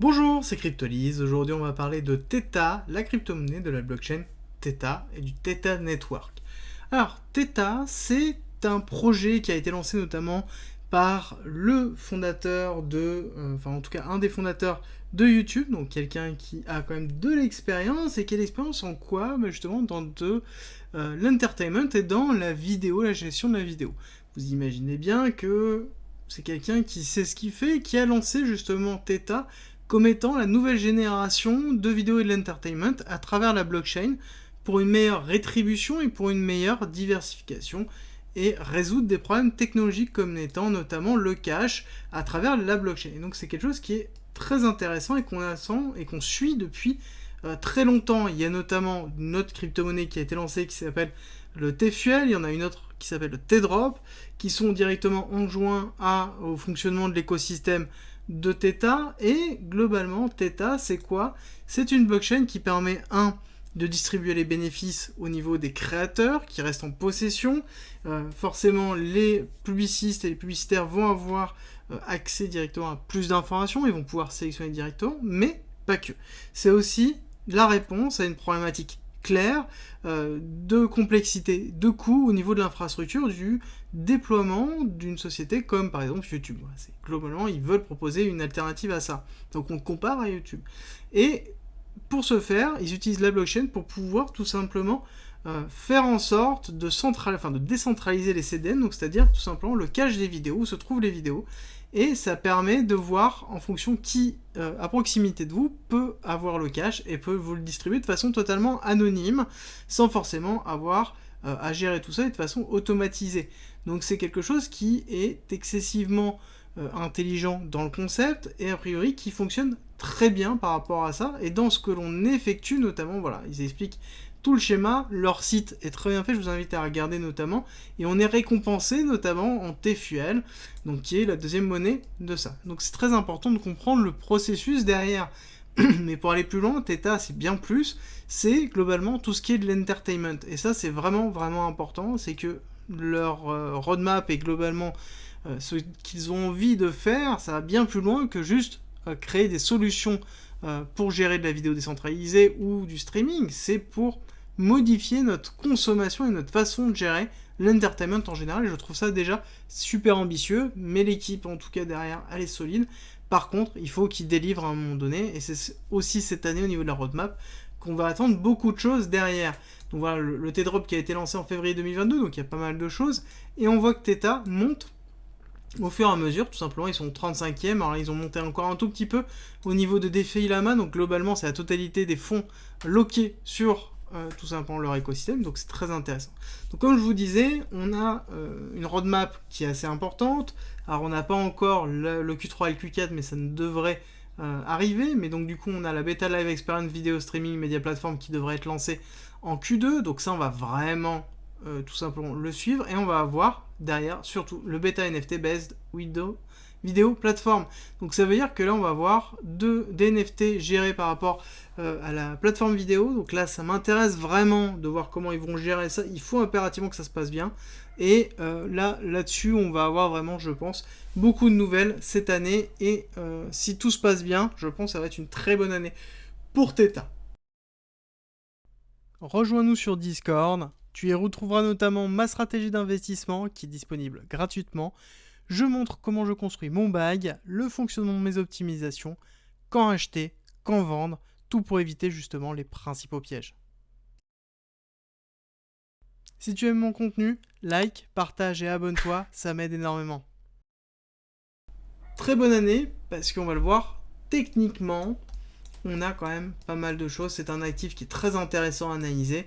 Bonjour, c'est Cryptolyse. Aujourd'hui, on va parler de Theta, la crypto-monnaie de la blockchain Theta et du Theta Network. Alors, Theta, c'est un projet qui a été lancé notamment par le fondateur en tout cas un des fondateurs de YouTube, donc quelqu'un qui a quand même de l'expérience, et qui a l'expérience en quoi? Justement dans l'entertainment et dans la vidéo, la gestion de la vidéo. Vous imaginez bien que c'est quelqu'un qui sait ce qu'il fait, qui a lancé justement Theta comme étant la nouvelle génération de vidéos et de l'entertainment à travers la blockchain pour une meilleure rétribution et pour une meilleure diversification et résoudre des problèmes technologiques comme étant notamment le cash à travers la blockchain. Et donc c'est quelque chose qui est très intéressant et qu'on attend et qu'on suit depuis très longtemps. Il y a notamment une autre crypto-monnaie qui a été lancée qui s'appelle le T-Fuel, il y en a une autre qui s'appelle le T-Drop, qui sont directement enjoints au fonctionnement de l'écosystème de Theta. Et globalement, Theta, c'est quoi? C'est une blockchain qui permet, de distribuer les bénéfices au niveau des créateurs qui restent en possession. Forcément, les publicistes et les publicitaires vont avoir accès directement à plus d'informations, ils vont pouvoir sélectionner directement, mais pas que. C'est aussi la réponse à une problématique claire de complexité, de coûts au niveau de l'infrastructure du déploiement d'une société comme par exemple YouTube. Globalement, ils veulent proposer une alternative à ça. Donc on compare à YouTube. Et pour ce faire, ils utilisent la blockchain pour pouvoir tout simplement faire en sorte de décentraliser les CDN, donc c'est-à-dire tout simplement le cache des vidéos, où se trouvent les vidéos, et ça permet de voir en fonction qui, à proximité de vous, peut avoir le cache et peut vous le distribuer de façon totalement anonyme, sans forcément avoir à gérer tout ça et de façon automatisée. Donc c'est quelque chose qui est excessivement intelligent dans le concept et a priori qui fonctionne très bien par rapport à ça. Et dans ce que l'on effectue notamment, voilà, ils expliquent tout le schéma, leur site est très bien fait, je vous invite à regarder notamment, et on est récompensé notamment en TFUL, donc qui est la deuxième monnaie de ça. Donc c'est très important de comprendre le processus derrière. Mais pour aller plus loin, Theta c'est bien plus, c'est globalement tout ce qui est de l'entertainment. Et ça c'est vraiment vraiment important, c'est que leur roadmap et globalement ce qu'ils ont envie de faire, ça va bien plus loin que juste créer des solutions pour gérer de la vidéo décentralisée ou du streaming, c'est pour modifier notre consommation et notre façon de gérer l'entertainment en général. Et je trouve ça déjà super ambitieux, mais l'équipe en tout cas derrière, elle est solide. Par contre, il faut qu'ils délivrent à un moment donné, et c'est aussi cette année au niveau de la roadmap qu'on va attendre beaucoup de choses derrière. Donc voilà, le T-Drop qui a été lancé en février 2022, donc il y a pas mal de choses, et on voit que Theta monte au fur et à mesure, tout simplement. Ils sont 35e, alors ils ont monté encore un tout petit peu au niveau de DeFi Lama, donc globalement c'est la totalité des fonds loqués sur tout simplement leur écosystème, donc c'est très intéressant. Donc comme je vous disais, on a une roadmap qui est assez importante. Alors on n'a pas encore le Q3 et le Q4, mais ça ne devrait arriver. Mais donc du coup on a la Beta Live Experience Video Streaming Media Platform qui devrait être lancée en Q2, donc ça on va vraiment tout simplement le suivre, et on va avoir derrière surtout le Beta NFT Based Vidéo Platform. Donc ça veut dire que là on va avoir des NFT gérés par rapport à la plateforme vidéo. Donc là ça m'intéresse vraiment de voir comment ils vont gérer ça. Il faut impérativement que ça se passe bien. Et là-dessus on va avoir vraiment, je pense, beaucoup de nouvelles cette année. Et si tout se passe bien, je pense que ça va être une très bonne année pour Theta. Rejoins-nous sur Discord. Tu y retrouveras notamment ma stratégie d'investissement qui est disponible gratuitement. Je montre comment je construis mon bag, le fonctionnement de mes optimisations, quand acheter, quand vendre, tout pour éviter justement les principaux pièges. Si tu aimes mon contenu, like, partage et abonne-toi, ça m'aide énormément. Très bonne année, parce qu'on va le voir, techniquement, on a quand même pas mal de choses. C'est un actif qui est très intéressant à analyser.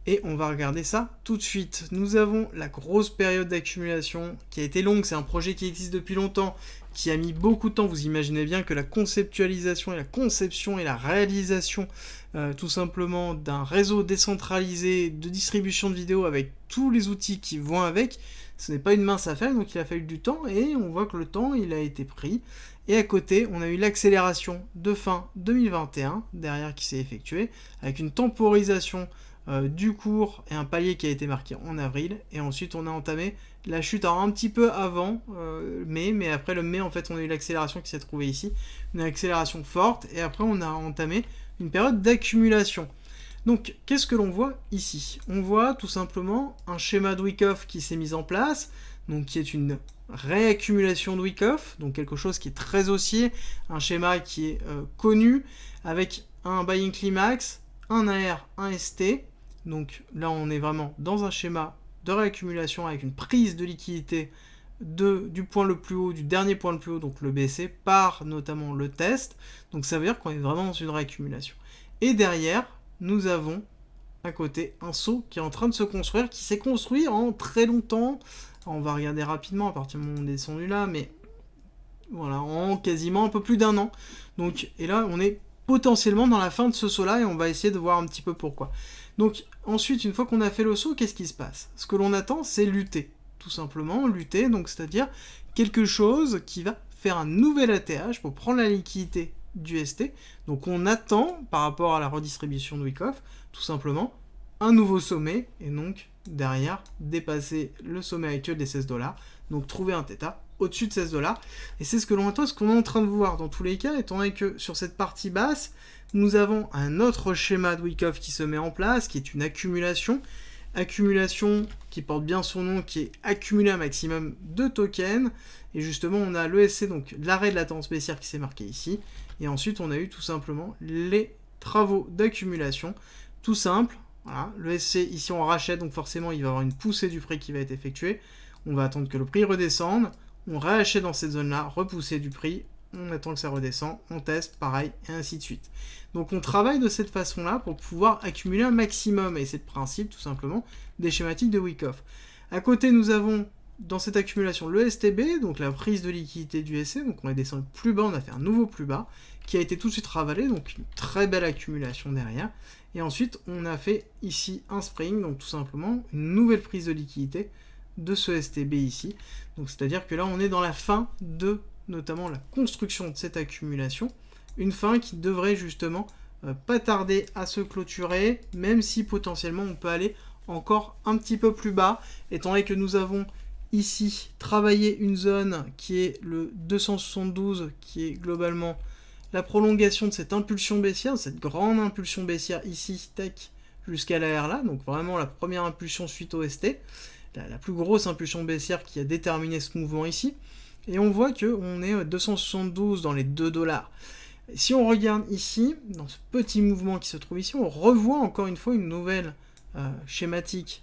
Et on va regarder ça tout de suite. Nous avons la grosse période d'accumulation qui a été longue. C'est un projet qui existe depuis longtemps, qui a mis beaucoup de temps. Vous imaginez bien que la conceptualisation et la conception et la réalisation tout simplement d'un réseau décentralisé de distribution de vidéos avec tous les outils qui vont avec, ce n'est pas une mince affaire, donc il a fallu du temps, et on voit que le temps il a été pris. Et à côté, on a eu l'accélération de fin 2021, derrière qui s'est effectuée, avec une temporisation du cours et un palier qui a été marqué en avril, et ensuite on a entamé La chute alors un petit peu avant mais après le mai en fait on a eu l'accélération qui s'est trouvée ici, une accélération forte et après on a entamé une période d'accumulation. Donc qu'est-ce que l'on voit ici? On voit tout simplement un schéma de Wyckoff qui s'est mis en place, donc qui est une réaccumulation de Wyckoff, donc quelque chose qui est très haussier, un schéma qui est connu, avec un buying climax, un AR, un ST, donc là on est vraiment dans un schéma de réaccumulation avec une prise de liquidité du point le plus haut, du dernier point le plus haut, donc le BC, par notamment le test, donc ça veut dire qu'on est vraiment dans une réaccumulation. Et derrière, nous avons à côté un saut qui est en train de se construire, qui s'est construit en très longtemps. On va regarder rapidement à partir du moment où on est descendu là, mais voilà, en quasiment un peu plus d'un an. Donc, et là, on est potentiellement dans la fin de ce saut-là, et on va essayer de voir un petit peu pourquoi. Donc, ensuite, une fois qu'on a fait le saut, qu'est-ce qui se passe? Ce que l'on attend, c'est lutter. Tout simplement, lutter, donc c'est-à-dire quelque chose qui va faire un nouvel ATH pour prendre la liquidité du ST. Donc on attend, par rapport à la redistribution de Wyckoff, tout simplement, un nouveau sommet, et donc derrière, dépasser le sommet actuel des 16 $, donc trouver un θ au-dessus de 16 $. Et c'est ce que l'on attend, ce qu'on est en train de voir dans tous les cas, étant donné que sur cette partie basse, nous avons un autre schéma de Wyckoff qui se met en place, qui est une accumulation qui porte bien son nom, qui est accumuler un maximum de tokens, et justement on a l'ESC, donc l'arrêt de la tendance baissière qui s'est marqué ici, et ensuite on a eu tout simplement les travaux d'accumulation, tout simple, voilà, l'ESC ici on rachète, donc forcément il va y avoir une poussée du prix qui va être effectuée, on va attendre que le prix redescende, on réachète dans cette zone là, repoussée du prix, on attend que ça redescend, on teste, pareil, et ainsi de suite. Donc on travaille de cette façon-là pour pouvoir accumuler un maximum, et c'est le principe tout simplement des schématiques de Wyckoff. À côté, nous avons dans cette accumulation le STB, donc la prise de liquidité du SC, donc on est descendu plus bas, on a fait un nouveau plus bas, qui a été tout de suite ravalé, donc une très belle accumulation derrière. Et ensuite, on a fait ici un spring, donc tout simplement une nouvelle prise de liquidité de ce STB ici. Donc c'est-à-dire que là, on est dans la fin de notamment la construction de cette accumulation, une fin qui devrait justement pas tarder à se clôturer, même si potentiellement on peut aller encore un petit peu plus bas, étant donné que nous avons ici travaillé une zone qui est le 272, qui est globalement la prolongation de cette impulsion baissière, cette grande impulsion baissière ici, tech, jusqu'à la R là, donc vraiment la première impulsion suite au ST, la plus grosse impulsion baissière qui a déterminé ce mouvement ici. Et on voit qu'on est 272 dans les 2 $. Si on regarde ici, dans ce petit mouvement qui se trouve ici, on revoit encore une fois une nouvelle schématique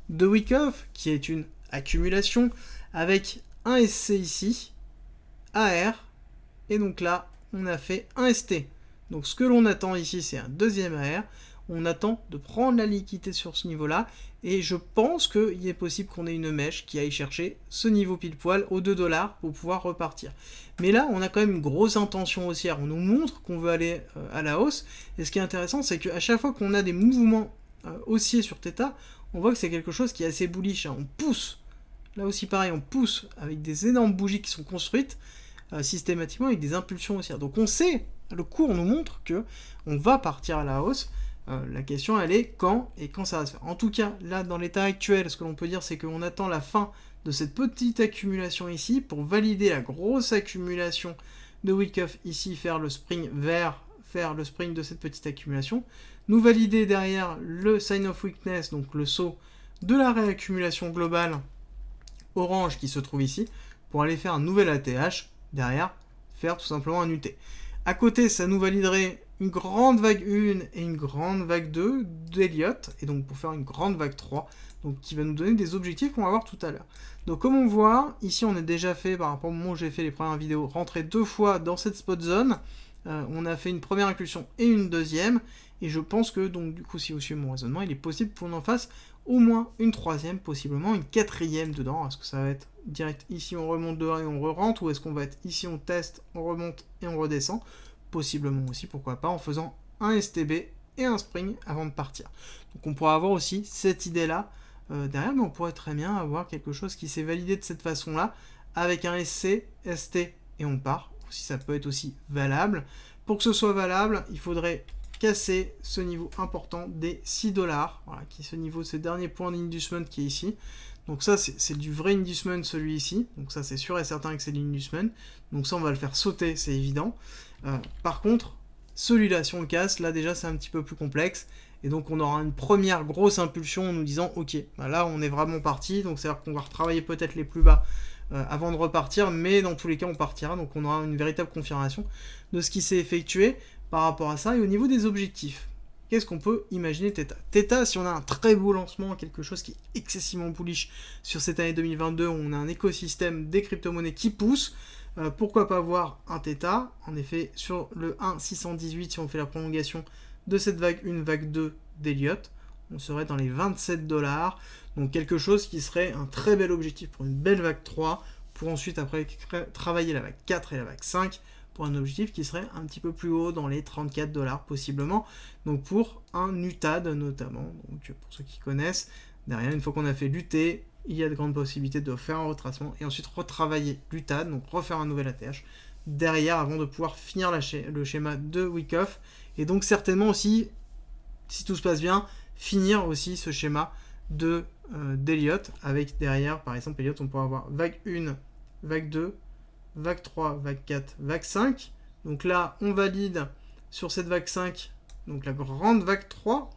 de Wyckoff, qui est une accumulation, avec un SC ici, AR, et donc là, on a fait un ST. Donc ce que l'on attend ici, c'est un deuxième AR, on attend de prendre la liquidité sur ce niveau-là, et je pense qu'il est possible qu'on ait une mèche qui aille chercher ce niveau pile-poil aux 2 $ pour pouvoir repartir. Mais là, on a quand même une grosse intention haussière, on nous montre qu'on veut aller à la hausse, et ce qui est intéressant, c'est qu'à chaque fois qu'on a des mouvements haussiers sur θ, on voit que c'est quelque chose qui est assez bullish, hein. On pousse, là aussi pareil, on pousse avec des énormes bougies qui sont construites, systématiquement avec des impulsions haussières. Donc on sait, le cours nous montre que on va partir à la hausse. La question elle est quand et quand ça va se faire. En tout cas, là dans l'état actuel, ce que l'on peut dire c'est qu'on attend la fin de cette petite accumulation ici pour valider la grosse accumulation de Wyckoff ici, faire le spring de cette petite accumulation, nous valider derrière le sign of weakness, donc le saut de la réaccumulation globale orange qui se trouve ici, pour aller faire un nouvel ATH, derrière faire tout simplement un UT. À côté, ça nous validerait une grande vague 1 et une grande vague 2 d'Elliott, et donc pour faire une grande vague 3, donc qui va nous donner des objectifs qu'on va voir tout à l'heure. Donc comme on voit, ici on a déjà fait, par rapport au moment où j'ai fait les premières vidéos, rentrer 2 fois dans cette spot zone, on a fait une première impulsion et une deuxième, et je pense que, donc du coup si vous suivez mon raisonnement, il est possible qu'on en fasse au moins une troisième, possiblement une quatrième dedans. Est-ce que ça va être direct ici on remonte dehors et on re-rentre, ou est-ce qu'on va être ici on teste, on remonte et on redescend? Possiblement aussi, pourquoi pas, en faisant un STB et un spring avant de partir. Donc on pourra avoir aussi cette idée-là derrière, mais on pourrait très bien avoir quelque chose qui s'est validé de cette façon-là, avec un SC, ST et on part. Si ça peut être aussi valable. Pour que ce soit valable, il faudrait casser ce niveau important des 6 $, voilà, qui est ce niveau, ce dernier point d'inducement qui est ici. Donc ça, c'est du vrai inducement, celui-ci. Donc ça, c'est sûr et certain que c'est l'inducement. Donc ça, on va le faire sauter, c'est évident. Par contre, celui-là, si on le casse, là déjà, c'est un petit peu plus complexe. Et donc, on aura une première grosse impulsion en nous disant, ok, bah là, on est vraiment parti. Donc, c'est-à-dire qu'on va retravailler peut-être les plus bas avant de repartir. Mais dans tous les cas, on partira. Donc, on aura une véritable confirmation de ce qui s'est effectué par rapport à ça. Et au niveau des objectifs, qu'est-ce qu'on peut imaginer Theta? Theta, si on a un très beau lancement, quelque chose qui est excessivement bullish sur cette année 2022, où on a un écosystème des crypto-monnaies qui pousse, pourquoi pas voir un Theta? En effet, sur le 1,618, si on fait la prolongation de cette vague 1, vague 2 d'Elliott, on serait dans les 27 $. Donc quelque chose qui serait un très bel objectif pour une belle vague 3, pour ensuite après travailler la vague 4 et la vague 5, pour un objectif qui serait un petit peu plus haut, dans les 34 $ possiblement. Donc pour un UTAD notamment, donc pour ceux qui connaissent, derrière, une fois qu'on a fait l'UT, il y a de grandes possibilités de faire un retracement et ensuite retravailler l'UTAD, donc refaire un nouvel ATH derrière avant de pouvoir finir le schéma de Wyckoff. Et donc certainement aussi, si tout se passe bien, finir aussi ce schéma d'Elliott, avec derrière, par exemple, Elliott, on pourra avoir vague 1, vague 2, vague 3, vague 4, vague 5. Donc là, on valide sur cette vague 5, donc la grande vague 3,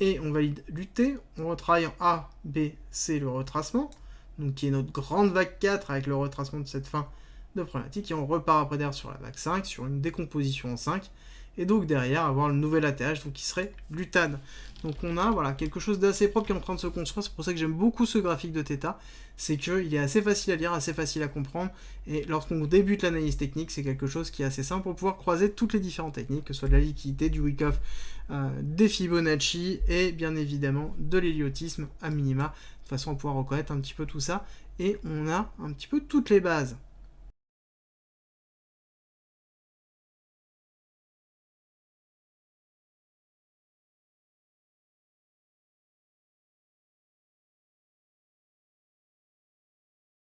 et on valide l'UT, on retravaille en A, B, C le retracement, donc qui est notre grande vague 4 avec le retracement de cette fin de problématique, et on repart après derrière sur la vague 5, sur une décomposition en 5, et donc derrière avoir le nouvel ATH, donc qui serait l'UTAD. Donc on a voilà, quelque chose d'assez propre qui est en train de se construire. C'est pour ça que j'aime beaucoup ce graphique de Theta, c'est qu'il est assez facile à lire, assez facile à comprendre, et lorsqu'on débute l'analyse technique, c'est quelque chose qui est assez simple pour pouvoir croiser toutes les différentes techniques, que ce soit de la liquidité, du Wyckoff, des Fibonacci, et bien évidemment de l'héliotisme à minima, de façon à pouvoir reconnaître un petit peu tout ça, et on a un petit peu toutes les bases.